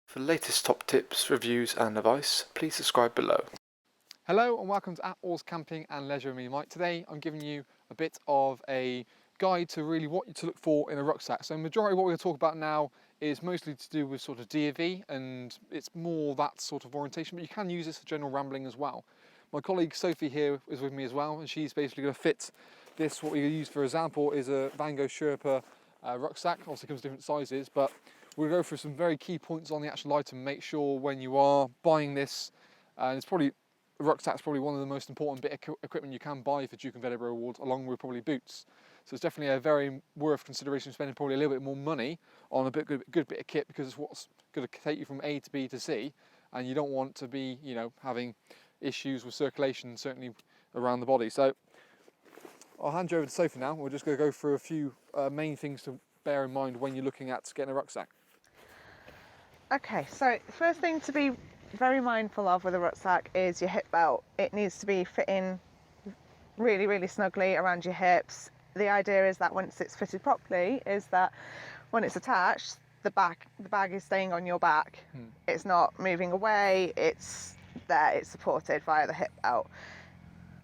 For the latest top tips, reviews and advice, please subscribe below. Hello and welcome to Attwoolls Camping and Leisure with me, Mike. Today I'm giving you a bit of a guide to really what you to look for in a rucksack. So majority of what we're going to talk about now is mostly to do with sort of DV, and it's more that sort of orientation, but you can use this for general rambling as well. My colleague Sophie here is with me as well, and she's basically going to fit this. What we use for example is a Van Gogh Sherpa rucksack. Obviously comes in different sizes, but we'll go through some very key points on the actual item. Make sure when you are buying this, and it's probably a rucksack's probably one of the most important bit of equipment you can buy for Duke and Vedder Awards, along with probably boots. So it's definitely a very worth consideration, spending probably a little bit more money on a good bit of kit, because it's what's going to take you from A to B to C, and you don't want to be, you know, having issues with circulation certainly around the body. So I'll hand you over to Sophie now. We're just going to go through a few main things to bear in mind when you're looking at getting a rucksack. Okay, so the first thing to be very mindful of with a rucksack is your hip belt. It needs to be fitting really snugly around your hips. The idea is that once it's fitted properly, is that when it's attached, the bag is staying on your back. It's not moving away, it's there, it's supported via the hip belt.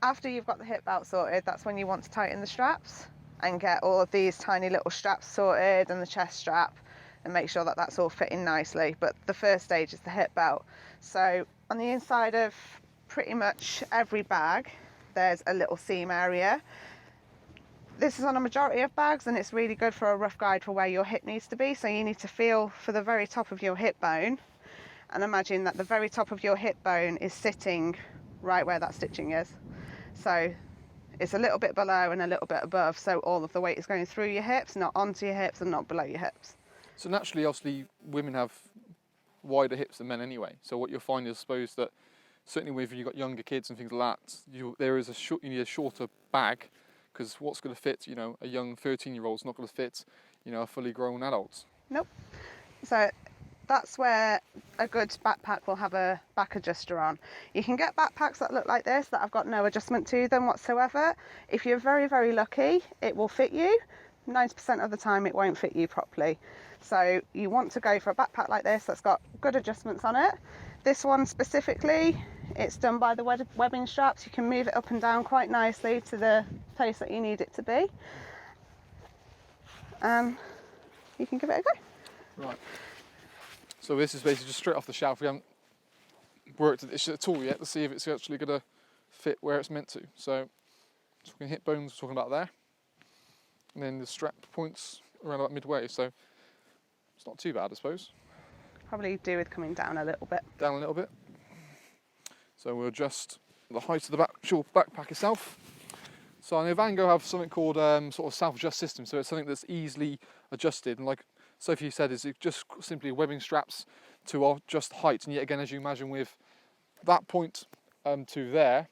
After you've got the hip belt sorted, that's when you want to tighten the straps and get all of these tiny little straps sorted, and the chest strap, and make sure that that's all fitting nicely. But the first stage is the hip belt. So on the inside of pretty much every bag, there's a little seam area. This is on a majority of bags, and it's really good for a rough guide for where your hip needs to be. So you need to feel for the very top of your hip bone, and imagine that the very top of your hip bone is sitting right where that stitching is. So it's a little bit below and a little bit above, so all of the weight is going through your hips, not onto your hips and not below your hips. So naturally, obviously, women have wider hips than men anyway. So what you'll find is, I suppose, that certainly when you've got younger kids and things like that, you need a shorter bag, because what's going to fit, you know, a young 13-year-old's not going to fit, you know, a fully grown adult. Nope. So that's where a good backpack will have a back adjuster on. You can get backpacks that look like this, that have got no adjustment to them whatsoever. If you're very lucky, it will fit you. 90% of the time it won't fit you properly. So you want to go for a backpack like this that's got good adjustments on it. This one specifically, it's done by the webbing straps. You can move it up and down quite nicely to the place that you need it to be. You can give it a go. Right. So this is basically just straight off the shelf. We haven't worked at this at all yet to see if it's actually going to fit where it's meant to. So talking hip bones, we're talking about there. And then the strap points around about midway, so it's not too bad, I suppose. Probably do with coming down a little bit. Down a little bit. So we'll adjust the height of the actual backpack itself. So I know Van Gogh have something called sort of self-adjust system, so it's something that's easily adjusted, and like Sophie said, is it just simply webbing straps to adjust height. And yet again, as you imagine, with that point to there,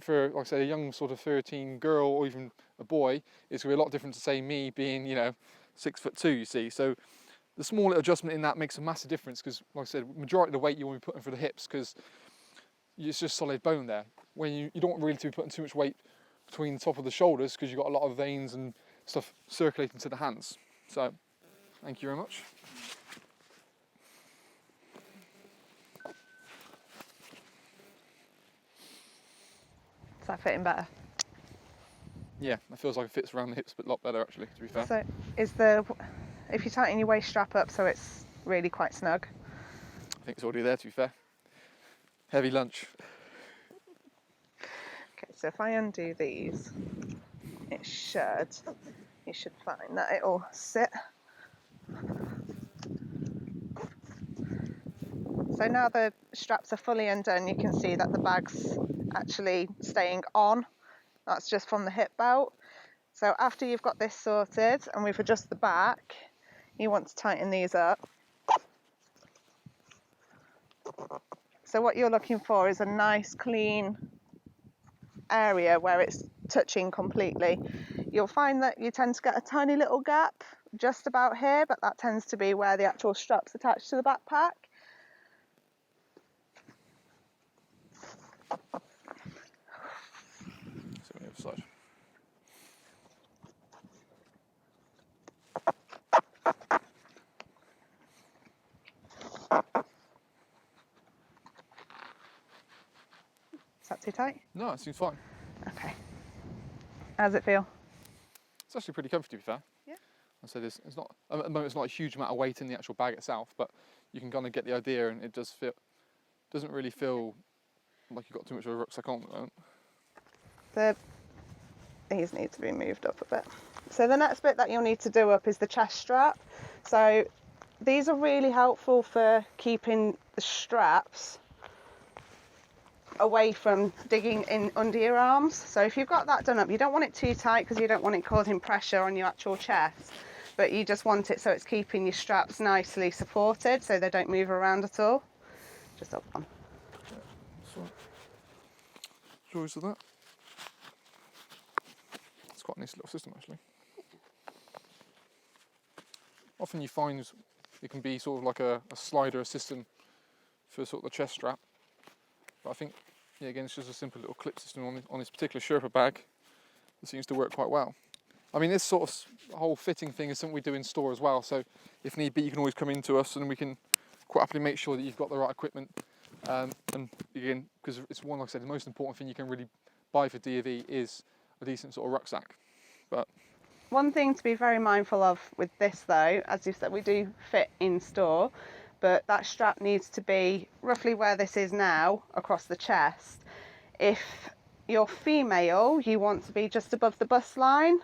for, like I say, a young sort of 13 girl or even a boy, it's going to be a lot different to, say, me being, you know, 6'2", you see. So the small little adjustment in that makes a massive difference, because, like I said, majority of the weight you want to be putting for the hips, because it's just solid bone there. When you don't want really to be putting too much weight between the top of the shoulders, because you've got a lot of veins and stuff circulating to the hands. So thank you very much. Is that fitting better? Yeah, that feels like it fits around the hips, but a lot better actually, to be fair. So if you tighten your waist strap up so it's really quite snug. I think it's already there, to be fair. Heavy lunch. Okay, so if I undo these, you should find that it'll sit. So now the straps are fully undone, you can see that the bag's actually staying on. That's just from the hip belt. So after you've got this sorted and we've adjusted the back, you want to tighten these up. So what you're looking for is a nice clean area where it's touching completely. You'll find that you tend to get a tiny little gap just about here, but that tends to be where the actual strap's attached to the backpack. So on the other side. that too tight? No, it seems fine. Okay. How does it feel? It's actually pretty comfy, to be fair. Yeah. I said it's not, at the moment it's not a huge amount of weight in the actual bag itself, but you can kind of get the idea, and it doesn't really feel like you've got too much of a rucksack on at the moment. These need to be moved up a bit. So the next bit that you'll need to do up is the chest strap. So these are really helpful for keeping the straps away from digging in under your arms. So if you've got that done up, you don't want it too tight because you don't want it causing pressure on your actual chest, but you just want it so it's keeping your straps nicely supported so they don't move around at all. Just up one. So, joys of that. It's quite a nice little system, actually. Often you find it can be sort of like a slider system for sort of the chest strap, but I think, yeah, again, it's just a simple little clip system on this particular Sherpa bag that seems to work quite well. I mean, this sort of whole fitting thing is something we do in store as well, so if need be, you can always come into us and we can quite happily make sure that you've got the right equipment. And again, because it's one, like I said, the most important thing you can really buy for D&V is a decent sort of rucksack. But one thing to be very mindful of with this though, as you said, we do fit in store, but that strap needs to be roughly where this is now across the chest. If you're female, you want to be just above the bust line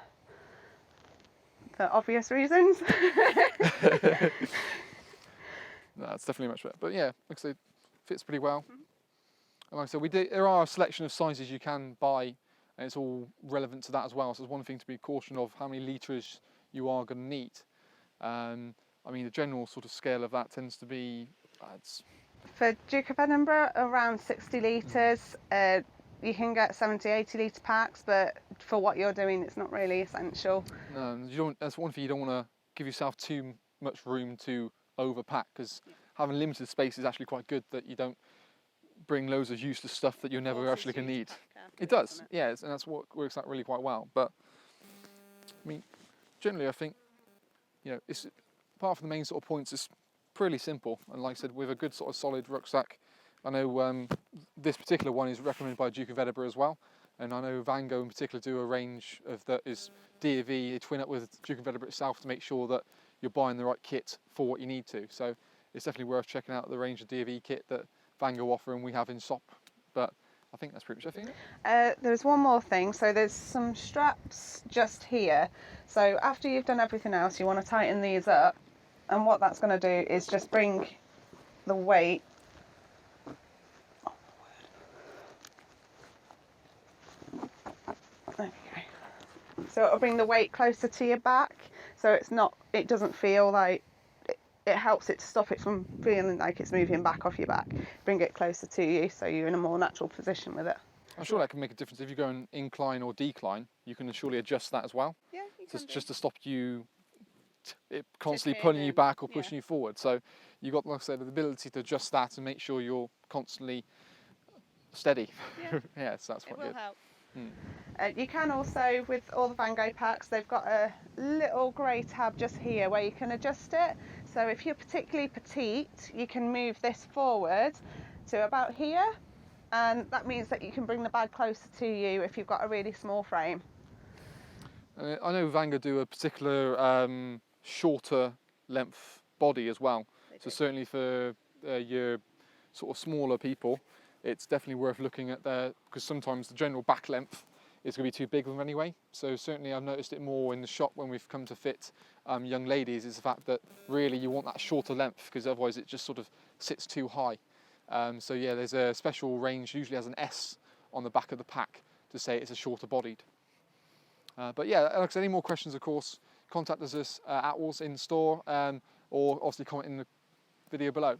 for obvious reasons. no, it's definitely much better. But yeah, like I say, fits pretty well. And like I said, there are a selection of sizes you can buy, and it's all relevant to that as well. So it's one thing to be cautious of how many litres you are going to need. I mean, the general sort of scale of that tends to be, for Duke of Edinburgh, around 60 litres. You can get 70, 80 litre packs, but for what you're doing, it's not really essential. No, that's one thing, you don't want to give yourself too much room to overpack, because having limited space is actually quite good, that you don't bring loads of useless stuff that you're never actually going to need. It does, yeah, and that's what works out really quite well. But I mean, generally, I think, you know, it's, apart from the main sort of points, it's pretty simple. And like I said, with a good sort of solid rucksack, I know this particular one is recommended by Duke of Edinburgh as well, and I know Van Gogh in particular do a range of that is D&V, they twin up with Duke of Edinburgh itself to make sure that you're buying the right kit for what you need to. So it's definitely worth checking out the range of D&V kit that Van Gogh offer and we have in SOP. But I think that's pretty much everything. There's one more thing. So there's some straps just here. So after you've done everything else, you want to tighten these up. And what that's going to do is just bring the weight there we go. So it'll bring the weight closer to your back. So it doesn't feel like, it helps it to stop it from feeling like it's moving back off your back. Bring it closer to you so you're in a more natural position with it. I'm sure that can make a difference. If you go in incline or decline, you can surely adjust that as well. Yeah, you can Just to stop you it constantly Tipping pulling you and- back or pushing you forward. So you've got, like I said, the ability to adjust that and make sure you're constantly steady. Yeah. Yeah, so that's It quite will good. help. Hmm. You can also, with all the Van Gogh packs, they've got a little grey tab just here where you can adjust it. So if you're particularly petite, you can move this forward to about here, and that means that you can bring the bag closer to you if you've got a really small frame. I know Van Gogh do a particular shorter length body as well. So certainly for your sort of smaller people, it's definitely worth looking at because sometimes the general back length is going to be too big for them anyway. So certainly I've noticed it more in the shop when we've come to fit young ladies, is the fact that really you want that shorter length, because otherwise it just sort of sits too high. So yeah, there's a special range, usually has an S on the back of the pack to say it's a shorter bodied. But yeah, like I said, any more questions, of course, contact us at Attwoolls in store, or obviously comment in the video below.